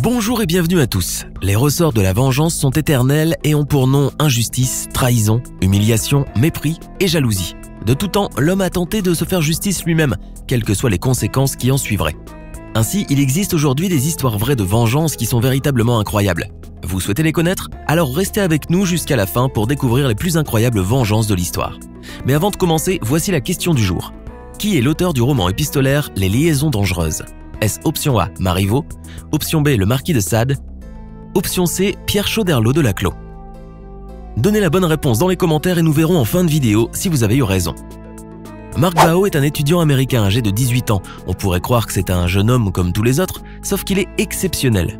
Bonjour et bienvenue à tous. Les ressorts de la vengeance sont éternels et ont pour nom injustice, trahison, humiliation, mépris et jalousie. De tout temps, l'homme a tenté de se faire justice lui-même, quelles que soient les conséquences qui en suivraient. Ainsi, il existe aujourd'hui des histoires vraies de vengeance qui sont véritablement incroyables. Vous souhaitez les connaître? Alors restez avec nous jusqu'à la fin pour découvrir les plus incroyables vengeances de l'histoire. Mais avant de commencer, voici la question du jour. Qui est l'auteur du roman épistolaire Les Liaisons Dangereuses? Est-ce option A, Marivaux? Option B, le marquis de Sade? Option C, Pierre Choderlos de Laclos? Donnez la bonne réponse dans les commentaires et nous verrons en fin de vidéo si vous avez eu raison. Mark Bao est un étudiant américain âgé de 18 ans. On pourrait croire que c'est un jeune homme comme tous les autres, sauf qu'il est exceptionnel.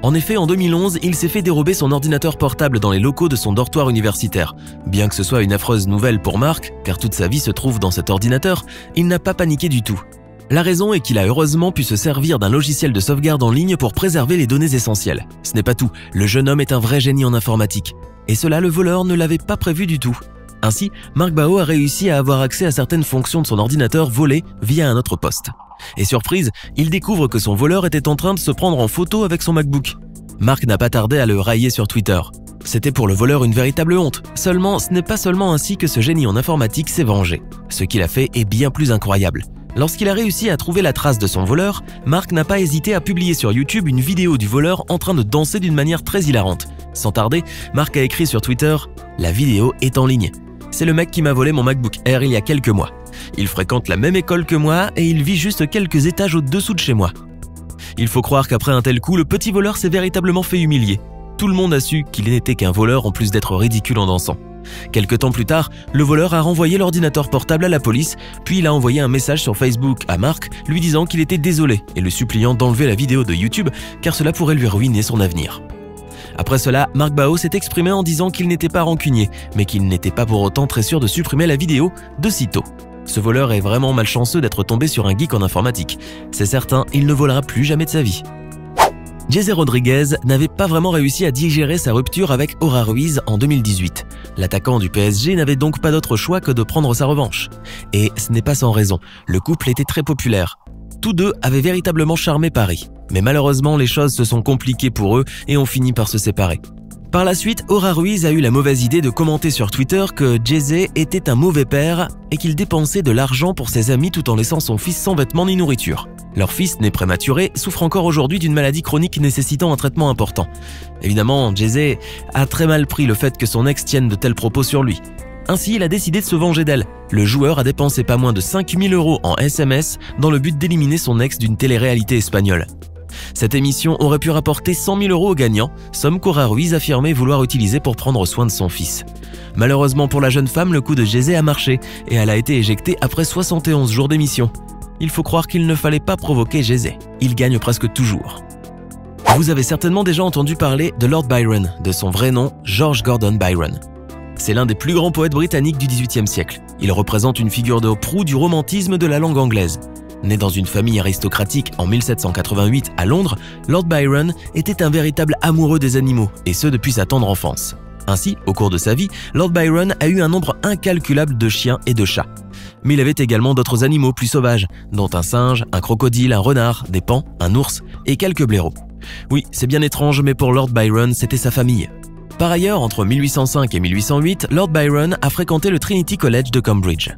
En effet, en 2011, il s'est fait dérober son ordinateur portable dans les locaux de son dortoir universitaire. Bien que ce soit une affreuse nouvelle pour Mark, car toute sa vie se trouve dans cet ordinateur, il n'a pas paniqué du tout. La raison est qu'il a heureusement pu se servir d'un logiciel de sauvegarde en ligne pour préserver les données essentielles. Ce n'est pas tout, le jeune homme est un vrai génie en informatique. Et cela, le voleur ne l'avait pas prévu du tout. Ainsi, Mark Bao a réussi à avoir accès à certaines fonctions de son ordinateur volé via un autre poste. Et surprise, il découvre que son voleur était en train de se prendre en photo avec son MacBook. Mark n'a pas tardé à le railler sur Twitter. C'était pour le voleur une véritable honte. Seulement, ce n'est pas seulement ainsi que ce génie en informatique s'est vengé. Ce qu'il a fait est bien plus incroyable. Lorsqu'il a réussi à trouver la trace de son voleur, Mark n'a pas hésité à publier sur YouTube une vidéo du voleur en train de danser d'une manière très hilarante. Sans tarder, Mark a écrit sur Twitter « La vidéo est en ligne. C'est le mec qui m'a volé mon MacBook Air il y a quelques mois. Il fréquente la même école que moi et il vit juste quelques étages au-dessous de chez moi. » Il faut croire qu'après un tel coup, le petit voleur s'est véritablement fait humilier. Tout le monde a su qu'il n'était qu'un voleur en plus d'être ridicule en dansant. Quelque temps plus tard, le voleur a renvoyé l'ordinateur portable à la police, puis il a envoyé un message sur Facebook à Mark lui disant qu'il était désolé et le suppliant d'enlever la vidéo de YouTube car cela pourrait lui ruiner son avenir. Après cela, Mark Bao s'est exprimé en disant qu'il n'était pas rancunier, mais qu'il n'était pas pour autant très sûr de supprimer la vidéo de sitôt. Ce voleur est vraiment malchanceux d'être tombé sur un geek en informatique. C'est certain, il ne volera plus jamais de sa vie. Jesse Rodriguez n'avait pas vraiment réussi à digérer sa rupture avec Aura Ruiz en 2018. L'attaquant du PSG n'avait donc pas d'autre choix que de prendre sa revanche. Et ce n'est pas sans raison, le couple était très populaire. Tous deux avaient véritablement charmé Paris. Mais malheureusement, les choses se sont compliquées pour eux et ont fini par se séparer. Par la suite, Aura Ruiz a eu la mauvaise idée de commenter sur Twitter que Jesse était un mauvais père et qu'il dépensait de l'argent pour ses amis tout en laissant son fils sans vêtements ni nourriture. Leur fils, né prématuré, souffre encore aujourd'hui d'une maladie chronique nécessitant un traitement important. Évidemment, Jesse a très mal pris le fait que son ex tienne de tels propos sur lui. Ainsi, il a décidé de se venger d'elle. Le joueur a dépensé pas moins de 5 000 € en SMS dans le but d'éliminer son ex d'une télé-réalité espagnole. Cette émission aurait pu rapporter 100 000 € aux gagnants, somme qu'Aura Ruiz affirmait vouloir utiliser pour prendre soin de son fils. Malheureusement pour la jeune femme, le coup de Jesse a marché et elle a été éjectée après 71 jours d'émission. Il faut croire qu'il ne fallait pas provoquer Jesse. Il gagne presque toujours. Vous avez certainement déjà entendu parler de Lord Byron, de son vrai nom, George Gordon Byron. C'est l'un des plus grands poètes britanniques du XVIIIe siècle. Il représente une figure de proue du romantisme de la langue anglaise. Né dans une famille aristocratique en 1788 à Londres, Lord Byron était un véritable amoureux des animaux, et ce depuis sa tendre enfance. Ainsi, au cours de sa vie, Lord Byron a eu un nombre incalculable de chiens et de chats. Mais il avait également d'autres animaux plus sauvages, dont un singe, un crocodile, un renard, des paons, un ours et quelques blaireaux. Oui, c'est bien étrange, mais pour Lord Byron, c'était sa famille. Par ailleurs, entre 1805 et 1808, Lord Byron a fréquenté le Trinity College de Cambridge.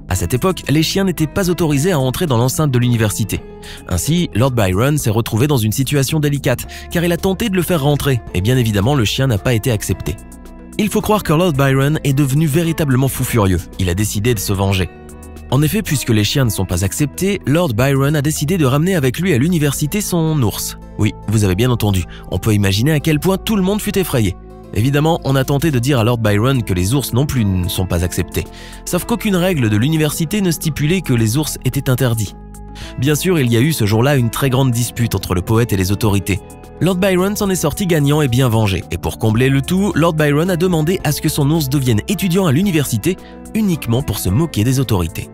À cette époque, les chiens n'étaient pas autorisés à entrer dans l'enceinte de l'université. Ainsi, Lord Byron s'est retrouvé dans une situation délicate, car il a tenté de le faire rentrer, et bien évidemment, le chien n'a pas été accepté. Il faut croire que Lord Byron est devenu véritablement fou furieux. Il a décidé de se venger. En effet, puisque les chiens ne sont pas acceptés, Lord Byron a décidé de ramener avec lui à l'université son ours. Oui, vous avez bien entendu, on peut imaginer à quel point tout le monde fut effrayé. Évidemment, on a tenté de dire à Lord Byron que les ours non plus ne sont pas acceptés. Sauf qu'aucune règle de l'université ne stipulait que les ours étaient interdits. Bien sûr, il y a eu ce jour-là une très grande dispute entre le poète et les autorités. Lord Byron s'en est sorti gagnant et bien vengé. Et pour combler le tout, Lord Byron a demandé à ce que son ours devienne étudiant à l'université uniquement pour se moquer des autorités.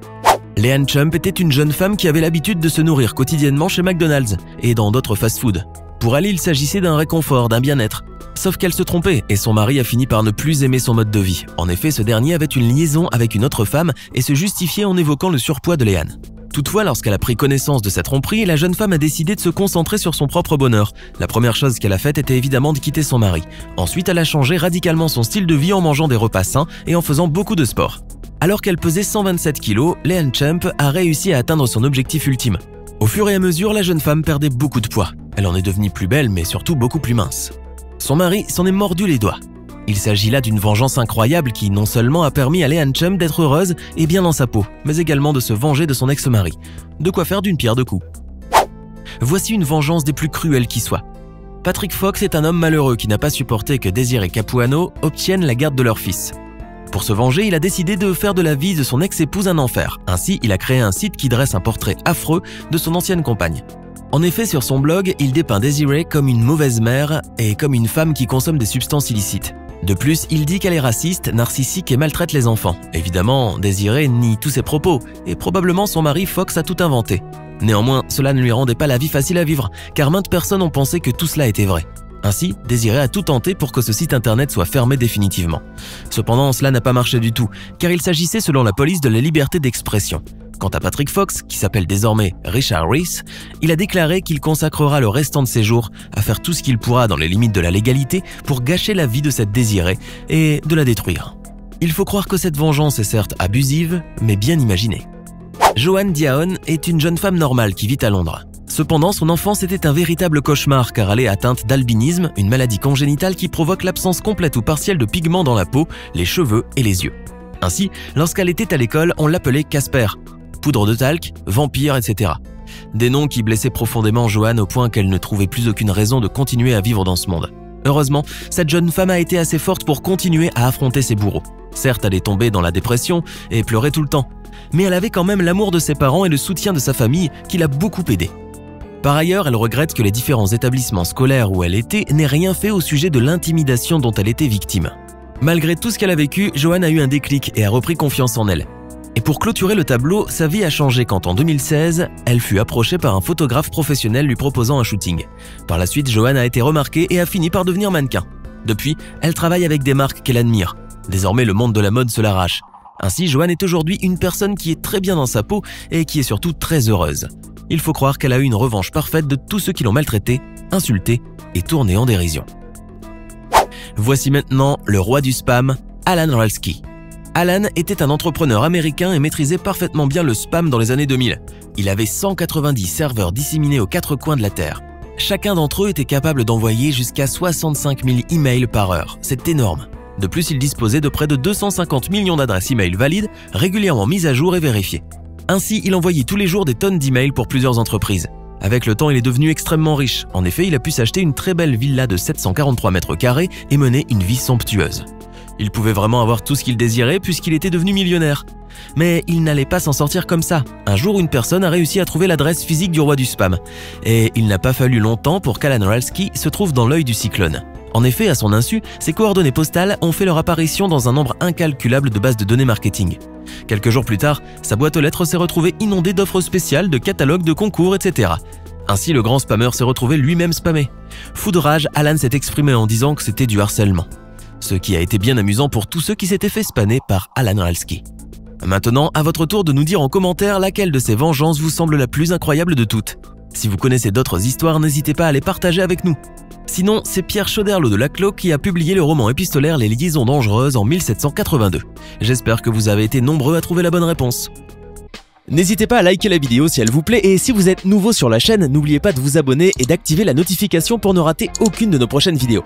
Leanne Chump était une jeune femme qui avait l'habitude de se nourrir quotidiennement chez McDonald's et dans d'autres fast-food. Pour elle, il s'agissait d'un réconfort, d'un bien-être. Sauf qu'elle se trompait et son mari a fini par ne plus aimer son mode de vie. En effet, ce dernier avait une liaison avec une autre femme et se justifiait en évoquant le surpoids de Leanne. Toutefois, lorsqu'elle a pris connaissance de cette tromperie, la jeune femme a décidé de se concentrer sur son propre bonheur. La première chose qu'elle a faite était évidemment de quitter son mari. Ensuite, elle a changé radicalement son style de vie en mangeant des repas sains et en faisant beaucoup de sport. Alors qu'elle pesait 127 kg, Leanne Champ a réussi à atteindre son objectif ultime. Au fur et à mesure, la jeune femme perdait beaucoup de poids. Elle en est devenue plus belle, mais surtout beaucoup plus mince. Son mari s'en est mordu les doigts. Il s'agit là d'une vengeance incroyable qui non seulement a permis à Leanne Champ d'être heureuse et bien dans sa peau, mais également de se venger de son ex-mari. De quoi faire d'une pierre deux coups. Voici une vengeance des plus cruelles qui soit. Patrick Fox est un homme malheureux qui n'a pas supporté que Desiree Capuano obtienne la garde de leur fils. Pour se venger, il a décidé de faire de la vie de son ex-épouse un enfer. Ainsi, il a créé un site qui dresse un portrait affreux de son ancienne compagne. En effet, sur son blog, il dépeint Desiree comme une mauvaise mère et comme une femme qui consomme des substances illicites. De plus, il dit qu'elle est raciste, narcissique et maltraite les enfants. Évidemment, Desiree nie tous ses propos et probablement son mari Fox a tout inventé. Néanmoins, cela ne lui rendait pas la vie facile à vivre, car maintes personnes ont pensé que tout cela était vrai. Ainsi, Desiree a tout tenté pour que ce site internet soit fermé définitivement. Cependant, cela n'a pas marché du tout, car il s'agissait selon la police de la liberté d'expression. Quant à Patrick Fox, qui s'appelle désormais Richard Reese, il a déclaré qu'il consacrera le restant de ses jours à faire tout ce qu'il pourra dans les limites de la légalité pour gâcher la vie de cette Desiree et de la détruire. Il faut croire que cette vengeance est certes abusive, mais bien imaginée. Joanne Diaon est une jeune femme normale qui vit à Londres. Cependant, son enfance était un véritable cauchemar car elle est atteinte d'albinisme, une maladie congénitale qui provoque l'absence complète ou partielle de pigments dans la peau, les cheveux et les yeux. Ainsi, lorsqu'elle était à l'école, on l'appelait Casper, poudre de talc, vampire, etc. Des noms qui blessaient profondément Joanne au point qu'elle ne trouvait plus aucune raison de continuer à vivre dans ce monde. Heureusement, cette jeune femme a été assez forte pour continuer à affronter ses bourreaux. Certes, elle est tombée dans la dépression et pleurait tout le temps, mais elle avait quand même l'amour de ses parents et le soutien de sa famille qui l'a beaucoup aidée. Par ailleurs, elle regrette que les différents établissements scolaires où elle était n'aient rien fait au sujet de l'intimidation dont elle était victime. Malgré tout ce qu'elle a vécu, Joanne a eu un déclic et a repris confiance en elle. Et pour clôturer le tableau, sa vie a changé quand en 2016, elle fut approchée par un photographe professionnel lui proposant un shooting. Par la suite, Joanne a été remarquée et a fini par devenir mannequin. Depuis, elle travaille avec des marques qu'elle admire. Désormais, le monde de la mode se l'arrache. Ainsi, Joanne est aujourd'hui une personne qui est très bien dans sa peau et qui est surtout très heureuse. Il faut croire qu'elle a eu une revanche parfaite de tous ceux qui l'ont maltraitée, insultée et tournée en dérision. Voici maintenant le roi du spam, Alan Ralski. Alan était un entrepreneur américain et maîtrisait parfaitement bien le spam dans les années 2000. Il avait 190 serveurs disséminés aux quatre coins de la Terre. Chacun d'entre eux était capable d'envoyer jusqu'à 65 000 emails par heure. C'est énorme. De plus, il disposait de près de 250 millions d'adresses email valides, régulièrement mises à jour et vérifiées. Ainsi, il envoyait tous les jours des tonnes d'emails pour plusieurs entreprises. Avec le temps, il est devenu extrêmement riche. En effet, il a pu s'acheter une très belle villa de 743 mètres carrés et mener une vie somptueuse. Il pouvait vraiment avoir tout ce qu'il désirait puisqu'il était devenu millionnaire. Mais il n'allait pas s'en sortir comme ça. Un jour, une personne a réussi à trouver l'adresse physique du roi du spam. Et il n'a pas fallu longtemps pour qu'Alan Ralski se trouve dans l'œil du cyclone. En effet, à son insu, ses coordonnées postales ont fait leur apparition dans un nombre incalculable de bases de données marketing. Quelques jours plus tard, sa boîte aux lettres s'est retrouvée inondée d'offres spéciales, de catalogues, de concours, etc. Ainsi, le grand spammeur s'est retrouvé lui-même spammé. Fou de rage, Alan s'est exprimé en disant que c'était du harcèlement. Ce qui a été bien amusant pour tous ceux qui s'étaient fait spammer par Alan Ralski. Maintenant, à votre tour de nous dire en commentaire laquelle de ces vengeances vous semble la plus incroyable de toutes. Si vous connaissez d'autres histoires, n'hésitez pas à les partager avec nous. Sinon, c'est Pierre Choderlos de Laclos qui a publié le roman épistolaire Les liaisons dangereuses en 1782. J'espère que vous avez été nombreux à trouver la bonne réponse. N'hésitez pas à liker la vidéo si elle vous plaît et si vous êtes nouveau sur la chaîne, n'oubliez pas de vous abonner et d'activer la notification pour ne rater aucune de nos prochaines vidéos.